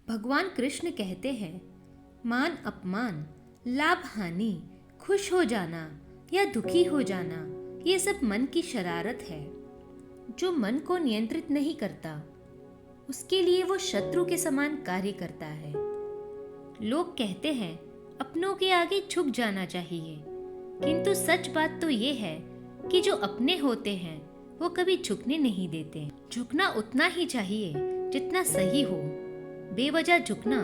भगवान कृष्ण कहते हैं, मान अपमान, लाभ हानि, खुश हो जाना या दुखी हो जाना, ये सब मन की शरारत है। जो मन को नियंत्रित नहीं करता, उसके लिए वो शत्रु के समान कार्य करता है। लोग कहते हैं अपनों के आगे झुक जाना चाहिए, किंतु सच बात तो ये है कि जो अपने होते हैं वो कभी झुकने नहीं देते। झुकना उतना ही चाहिए जितना सही हो। बेवजह झुकना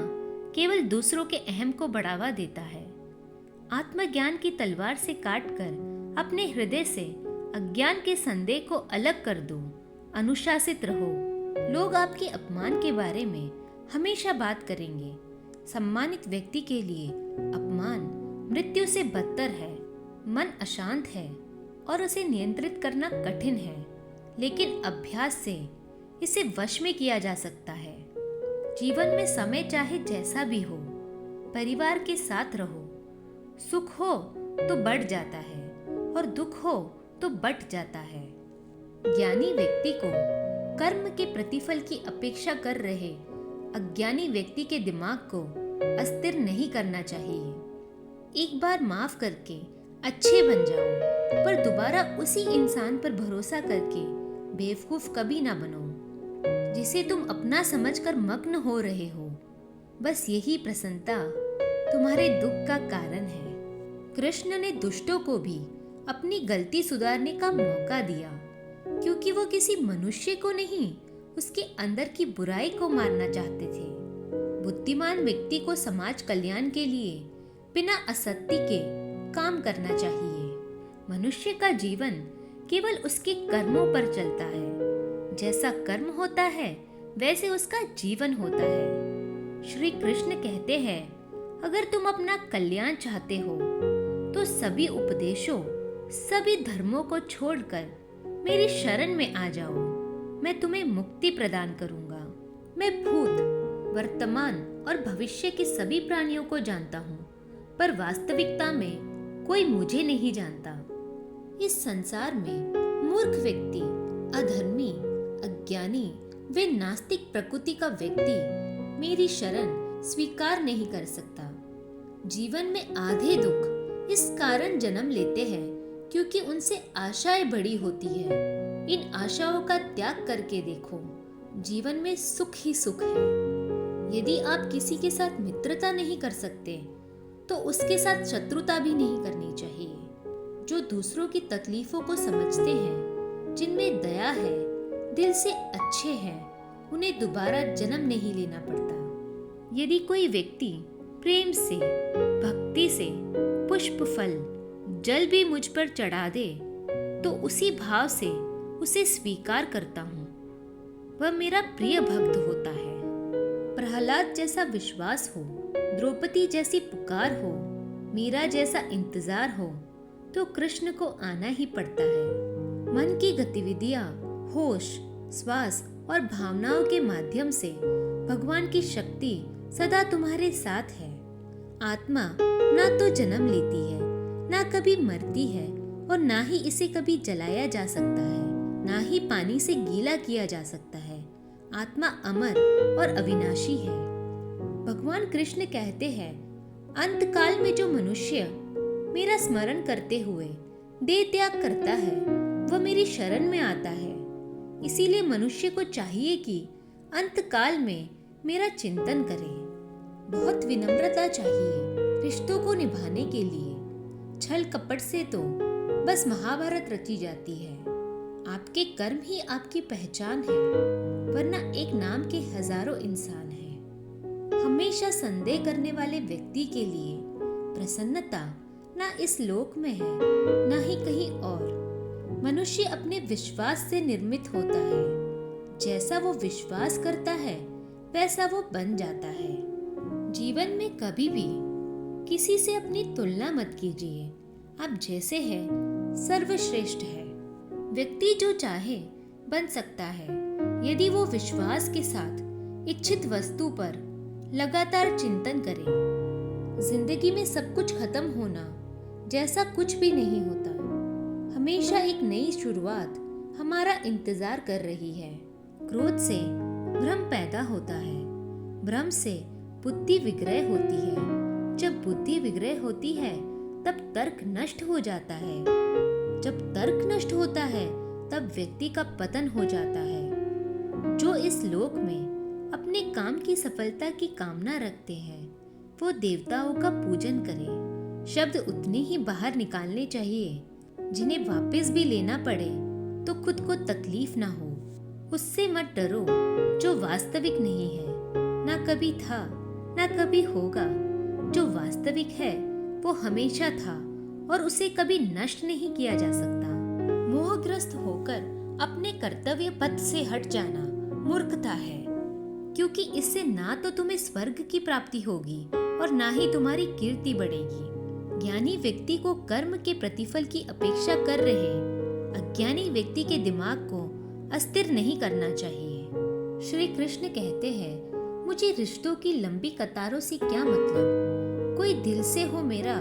केवल दूसरों के अहम को बढ़ावा देता है। आत्मज्ञान की तलवार से काटकर अपने हृदय से अज्ञान के संदेह को अलग कर दो। अनुशासित रहो। लोग आपके अपमान के बारे में हमेशा बात करेंगे। सम्मानित व्यक्ति के लिए अपमान मृत्यु से बदतर है। मन अशांत है और उसे नियंत्रित करना कठिन है, लेकिन अभ्यास से इसे वश में किया जा सकता है। जीवन में समय चाहे जैसा भी हो, परिवार के साथ रहो। सुख हो तो बढ़ जाता है और दुख हो तो बट जाता है। ज्ञानी व्यक्ति को कर्म के प्रतिफल की अपेक्षा कर रहे अज्ञानी व्यक्ति के दिमाग को अस्थिर नहीं करना चाहिए। एक बार माफ करके अच्छे बन जाओ, पर दोबारा उसी इंसान पर भरोसा करके बेवकूफ कभी ना बनो जिसे तुम अपना समझकर मग्न हो रहे हो। बस यही प्रसन्नता तुम्हारे दुख का कारण है। कृष्ण ने दुष्टों को भी अपनी गलती सुधारने का मौका दिया, क्योंकि वो किसी मनुष्य को नहीं, उसके अंदर की बुराई को मारना चाहते थे। बुद्धिमान व्यक्ति को समाज कल्याण के लिए बिना असत्य के काम करना चाहिए। मनुष्य का जीवन केवल उसके कर्मों पर चलता है। जैसा कर्म होता है वैसे उसका जीवन होता है। श्री कृष्ण कहते हैं, अगर तुम अपना कल्याण चाहते हो तो सभी उपदेशों, सभी धर्मों को छोड़कर मेरी शरण में आ जाओ। मैं तुम्हें मुक्ति प्रदान करूंगा। मैं भूत, वर्तमान और भविष्य के सभी प्राणियों को जानता हूँ, पर वास्तविकता में कोई मुझे नहीं जानता। इस संसार में मूर्ख व्यक्ति, अधर्मी, अज्ञानी व नास्तिक प्रकृति का व्यक्ति मेरी शरण स्वीकार नहीं कर सकता। जीवन में आधे दुख इस कारण जन्म लेते हैं क्योंकि उनसे आशाएं बड़ी होती है। इन आशाओं का त्याग करके देखो, जीवन में सुख ही सुख है। यदि आप किसी के साथ मित्रता नहीं कर सकते तो उसके साथ शत्रुता भी नहीं करनी चाहिए। जो दूसरों की तकलीफों को समझते हैं, जिनमें दया है, दिल से अच्छे हैं, उन्हें दोबारा जन्म नहीं लेना पड़ता। यदि कोई व्यक्ति प्रेम से, भक्ति से पुष्प, फल, जल भी मुझ पर चढ़ा दे तो उसी भाव से उसे स्वीकार करता हूँ। वह मेरा प्रिय भक्त होता है। प्रहलाद जैसा विश्वास हो, द्रौपदी जैसी पुकार हो, मीरा जैसा इंतजार हो, तो कृष्ण को आना ही पड़ता है। मन की गतिविधियां, होश, श्वास और भावनाओं के माध्यम से भगवान की शक्ति सदा तुम्हारे साथ है। आत्मा ना तो जन्म लेती है, ना कभी मरती है, और ना ही इसे कभी जलाया जा सकता है, ना ही पानी से गीला किया जा सकता है। आत्मा अमर और अविनाशी है। भगवान कृष्ण कहते हैं, अंत काल में जो मनुष्य मेरा स्मरण करते हुए देह त्याग करता है, वह मेरी शरण में आता है। इसीलिए मनुष्य को चाहिए कि अंत काल में मेरा चिंतन करे। बहुत विनम्रता चाहिए रिश्तों को निभाने के लिए। छल कपट से तो बस महाभारत रची जाती है। आपके कर्म ही आपकी पहचान है, वरना एक नाम के हजारों इंसान हैं। हमेशा संदेह करने वाले व्यक्ति के लिए प्रसन्नता ना इस लोक में है, ना ही कहीं और। मनुष्य अपने विश्वास से निर्मित होता है। जैसा वो विश्वास करता है वैसा वो बन जाता है। जीवन में कभी भी किसी से अपनी तुलना मत कीजिए। आप जैसे हैं सर्वश्रेष्ठ है। व्यक्ति जो चाहे बन सकता है, यदि वो विश्वास के साथ इच्छित वस्तु पर लगातार चिंतन करे। जिंदगी में सब कुछ खत्म होना जैसा कुछ भी नहीं होता। हमेशा एक नई शुरुआत हमारा इंतजार कर रही है। क्रोध से भ्रम पैदा होता है, भ्रम से बुद्धि विग्रह होती है। जब बुद्धि विग्रह होती है तब तर्क नष्ट हो जाता है। जब तर्क नष्ट होता है तब व्यक्ति का पतन हो जाता है। जो इस लोक में अपने काम की सफलता की कामना रखते हैं वो देवताओं का पूजन करें। शब्द उतने ही बाहर निकालने चाहिए जिन्हें वापस भी लेना पड़े तो खुद को तकलीफ ना हो। उससे मत डरो जो वास्तविक नहीं है, ना कभी था ना कभी होगा। जो वास्तविक है वो हमेशा था और उसे कभी नष्ट नहीं किया जा सकता। मोहग्रस्त होकर अपने कर्तव्य पथ से हट जाना मूर्खता है, क्योंकि इससे ना तो तुम्हें स्वर्ग की प्राप्ति होगी और ना ही तुम्हारी कीर्ति बढ़ेगी। ज्ञानी व्यक्ति को कर्म के प्रतिफल की अपेक्षा कर रहे अज्ञानी व्यक्ति के दिमाग को अस्थिर नहीं करना चाहिए। श्री कृष्ण कहते हैं, मुझे रिश्तों की लंबी कतारों से क्या मतलब, कोई दिल से हो मेरा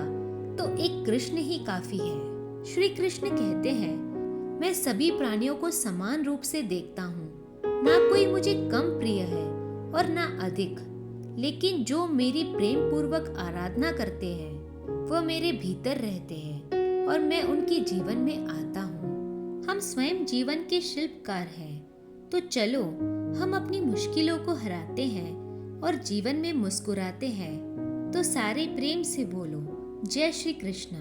तो एक कृष्ण ही काफी है। श्री कृष्ण कहते हैं, मैं सभी प्राणियों को समान रूप से देखता हूँ, ना कोई मुझे कम प्रिय है और ना अधिक, लेकिन जो मेरी प्रेम पूर्वक आराधना करते हैं वो मेरे भीतर रहते हैं और मैं उनके जीवन में आता हूँ। हम स्वयं जीवन के शिल्पकार हैं, तो चलो हम अपनी मुश्किलों को हराते हैं और जीवन में मुस्कुराते हैं। तो सारे प्रेम से बोलो, जय श्री कृष्ण।